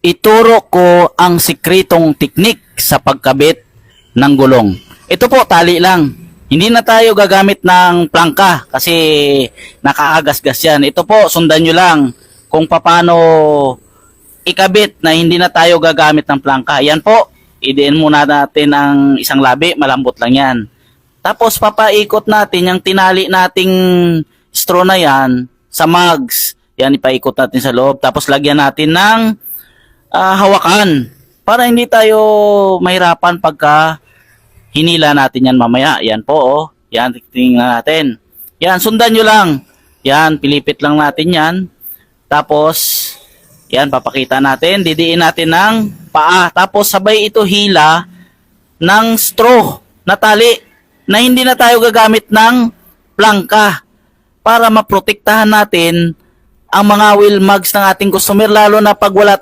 ituro ko ang sikretong teknik sa pagkabit ng gulong. Ito po, tali lang. Hindi na tayo gagamit ng plangka kasi nakaagasgas yan. Ito po, sundan nyo lang kung paano ikabit na hindi na tayo gagamit ng plangka. Yan po, idiin muna natin ang isang labi, malambot lang yan. Tapos papaikot natin yung tinali nating straw na yan sa mugs. Yan, ipaikot natin sa loob. Tapos lagyan natin ng hawakan para hindi tayo mahirapan pagka hinila natin yan mamaya. Yan po, oh. Yan, tingnan natin. Yan, sundan nyo lang. Yan, pilipit lang natin yan. Tapos, yan, papakita natin. Didiin natin ng paa. Tapos, sabay ito hila ng straw na tali na hindi na tayo gagamit ng plangka para maprotektahan natin ang mga wheel mugs ng ating customer, lalo na pag wala